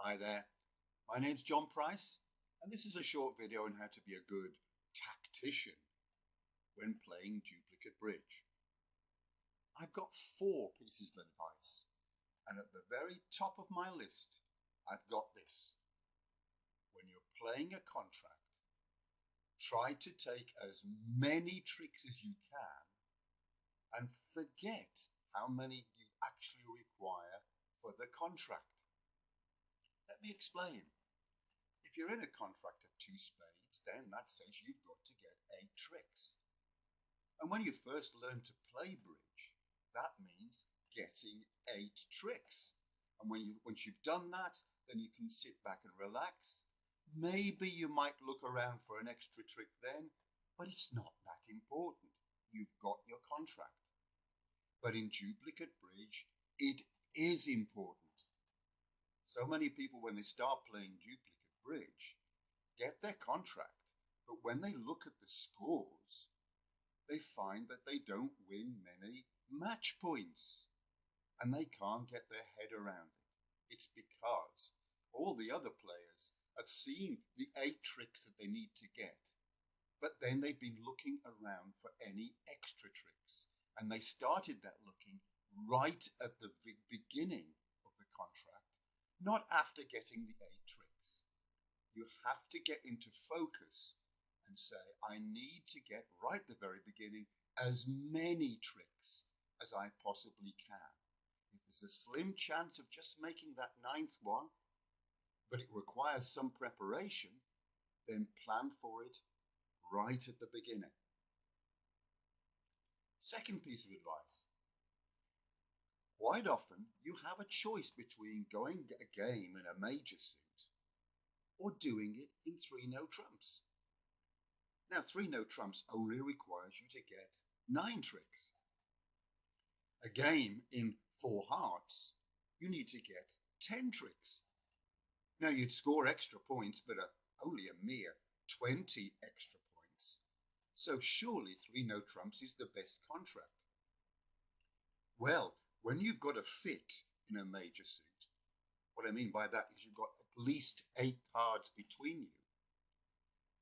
Hi there, my name's John Price, and this is a short video on how to be a good tactician when playing duplicate bridge. I've got 4 pieces of advice, and at the very top of my list, I've got this. When you're playing a contract, try to take as many tricks as you can and forget how many you actually require for the contract. Let me explain. If you're in a contract of 2 spades, then that says you've got to get 8 tricks. And when you first learn to play bridge, that means getting 8 tricks. And once you've done that, then you can sit back and relax. Maybe you might look around for an extra trick then, but it's not that important. You've got your contract. But in duplicate bridge, it is important. So many people, when they start playing duplicate bridge, get their contract, but when they look at the scores, they find that they don't win many match points, and they can't get their head around it. It's because all the other players have seen the 8 tricks that they need to get, but then they've been looking around for any extra tricks, and they started that looking right at the beginning of the contract, not after getting the 8 tricks. You have to get into focus and say, I need to get right at the very beginning as many tricks as I possibly can. If there's a slim chance of just making that 9th one, but it requires some preparation, then plan for it right at the beginning. Second piece of advice. Quite often, you have a choice between going a game in a major suit or doing it in 3 no trumps. Now, 3 no trumps only requires you to get 9 tricks. A game in 4 hearts, you need to get 10 tricks. Now, you'd score extra points, but only a mere 20 extra points. So surely 3 no trumps is the best contract. Well, when you've got a fit in a major suit, what I mean by that is you've got at least 8 cards between you,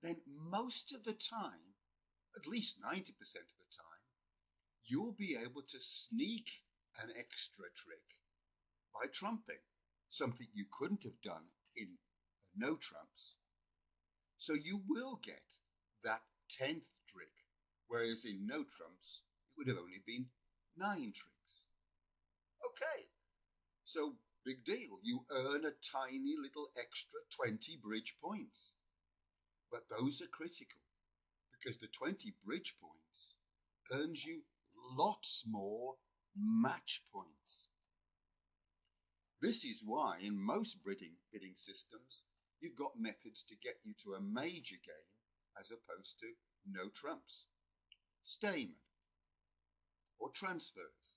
then most of the time, at least 90% of the time, you'll be able to sneak an extra trick by trumping, something you couldn't have done in no trumps. So you will get that 10th trick, whereas in no trumps, it would have only been 9 tricks. Okay, so big deal. You earn a tiny little extra 20 bridge points. But those are critical because the 20 bridge points earns you lots more match points. This is why in most bidding systems, you've got methods to get you to a major game as opposed to no trumps. Stayman or transfers.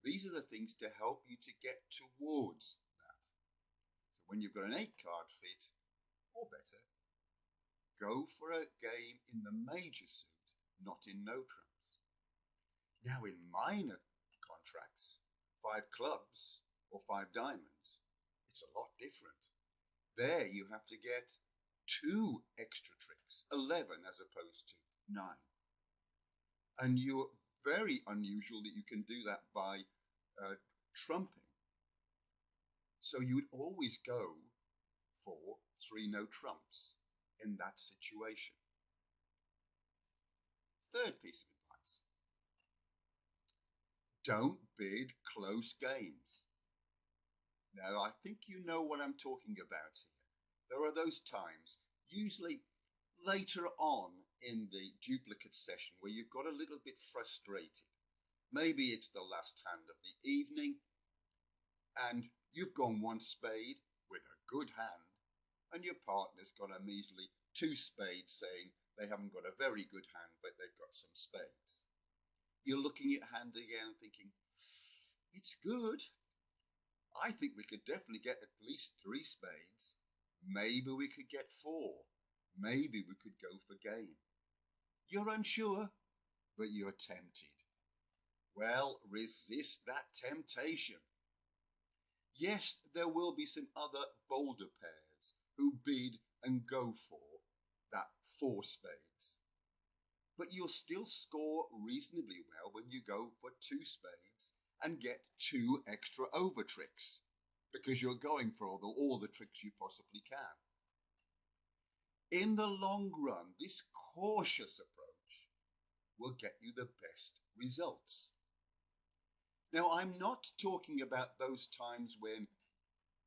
These are the things to help you to get towards that. So when you've got an 8-card fit, or better, go for a game in the major suit, not in no trumps. Now in minor contracts, 5 clubs or 5 diamonds, it's a lot different. There you have to get 2 extra tricks, 11 as opposed to 9. And you're very unusual that you can do that by trumping. So you would always go for 3 no trumps in that situation. Third piece of advice. Don't bid close games. Now, I think you know what I'm talking about here. There are those times, usually later on in the duplicate session, where you've got a little bit frustrated. Maybe it's the last hand of the evening, and you've gone 1 spade with a good hand, and your partner's got a measly 2 spades saying they haven't got a very good hand, but they've got some spades. You're looking at hand again thinking, it's good. I think we could definitely get at least 3 spades. Maybe we could get 4. Maybe we could go for game. You're unsure, but you're tempted. Well, resist that temptation. Yes, there will be some other bolder pairs who bid and go for that four spades. But you'll still score reasonably well when you go for two spades and get two extra over tricks, because you're going for all the tricks you possibly can. In the long run, this cautious approach will get you the best results. Now, I'm not talking about those times when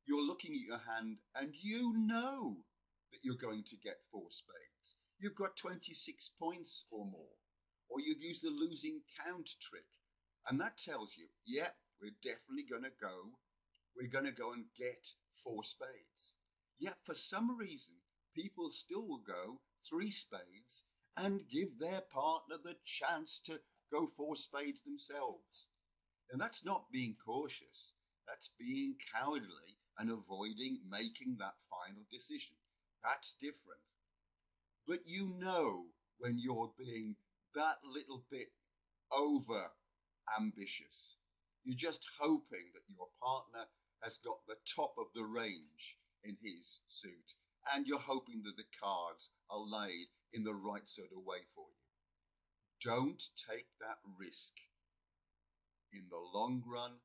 you're looking at your hand and you know that you're going to get four spades. You've got 26 points or more, or you've used the losing count trick, and that tells you, yeah, we're definitely going to go. We're going to go and get four spades. Yet for some reason, people still will go three spades and give their partner the chance to go four spades themselves. And that's not being cautious. That's being cowardly and avoiding making that final decision. That's different. But you know when you're being that little bit over ambitious. You're just hoping that your partner has got the top of the range in his suit, and you're hoping that the cards are laid in the right sort of way for you. Don't take that risk. In the long run,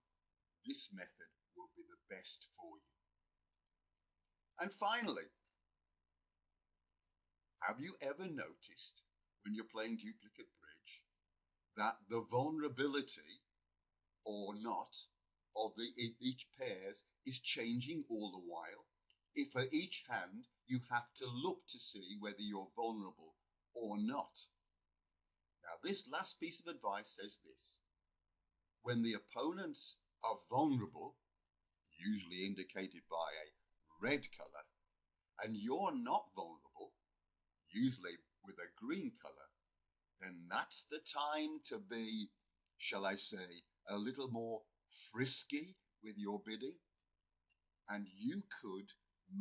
this method will be the best for you. And finally, have you ever noticed when you're playing duplicate bridge that the vulnerability or not of each pairs is changing all the while? If for each hand you have to look to see whether you're vulnerable or not. Now, this last piece of advice says this: when the opponents are vulnerable, usually indicated by a red colour, and you're not vulnerable, usually with a green colour, then that's the time to be, shall I say, a little more frisky with your bidding, and you could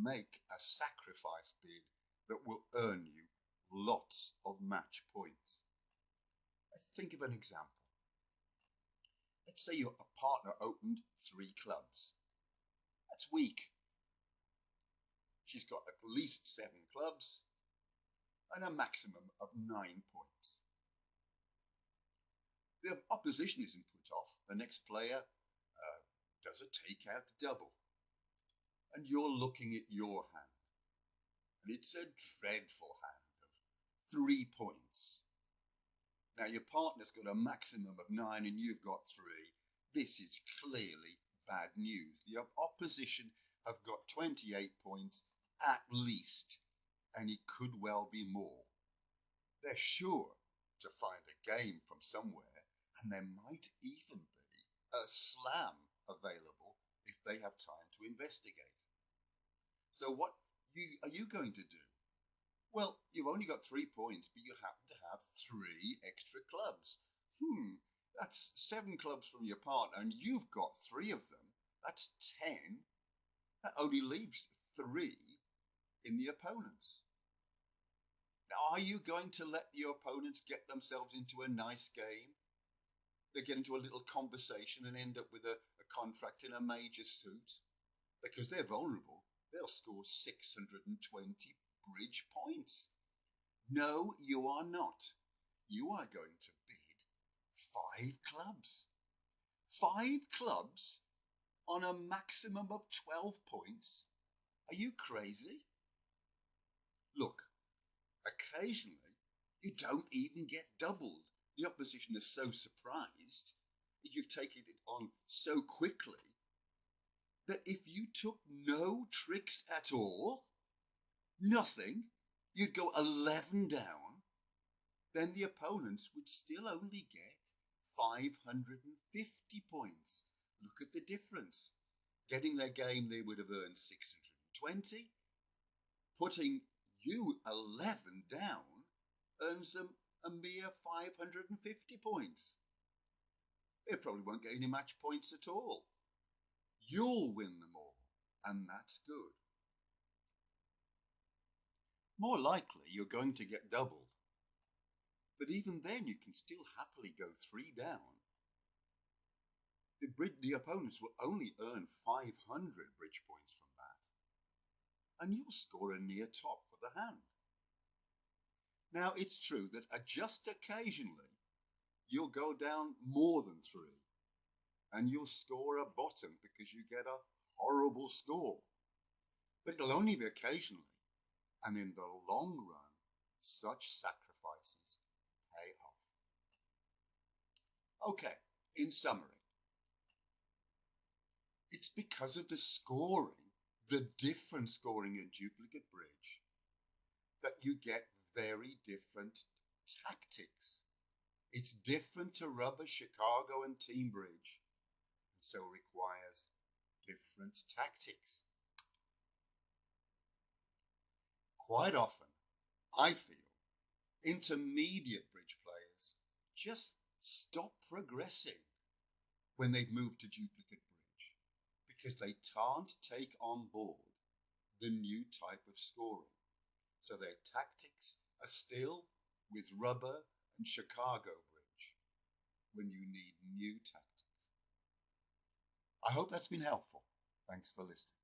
make a sacrifice bid that will earn you lots of match points. Let's think of an example. Let's say your partner opened 3 clubs. That's weak. She's got at least 7 clubs and a maximum of 9 points. The opposition isn't put off. The next player does a take-out double. And you're looking at your hand. And it's a dreadful hand of 3 points. Now, your partner's got a maximum of 9 and you've got 3. This is clearly bad news. The opposition have got 28 points at least, and it could well be more. They're sure to find a game from somewhere, and there might even be a slam available if they have time to investigate. So what are you going to do? Well, you've only got 3 points, but you happen to have 3 extra clubs. That's 7 clubs from your partner, and you've got 3 of them. That's 10. That only leaves 3 in the opponents. Now, are you going to let your opponents get themselves into a nice game? They get into a little conversation and end up with a contract in a major suit? Because they're vulnerable. They'll score 620 bridge points. No, you are not. You are going to bid 5 clubs. 5 clubs on a maximum of 12 points? Are you crazy? Look, occasionally you don't even get doubled. The opposition is so surprised that you've taken it on so quickly that if you took no tricks at all, nothing, you'd go 11 down, then the opponents would still only get 550 points. Look at the difference. Getting their game, they would have earned 620. Putting you 11 down earns them a mere 550 points. They probably won't get any match points at all. You'll win them all, and that's good. More likely, you're going to get doubled. But even then, you can still happily go 3 down. the opponents will only earn 500 bridge points from that, and you'll score a near top for the hand. Now, it's true that just occasionally you'll go down more than 3, and you'll score a bottom because you get a horrible score. But it'll only be occasionally, and in the long run, such sacrifices pay off. Okay, in summary, it's because of the scoring, the different scoring in duplicate bridge, that you get very different tactics. It's different to rubber, Chicago, and team bridge, and so requires different tactics. Quite often, I feel intermediate bridge players just stop progressing when they've moved to duplicate bridge because they can't take on board the new type of scoring. So their tactics are still with rubber and Chicago bridge when you need new tactics. I hope that's been helpful. Thanks for listening.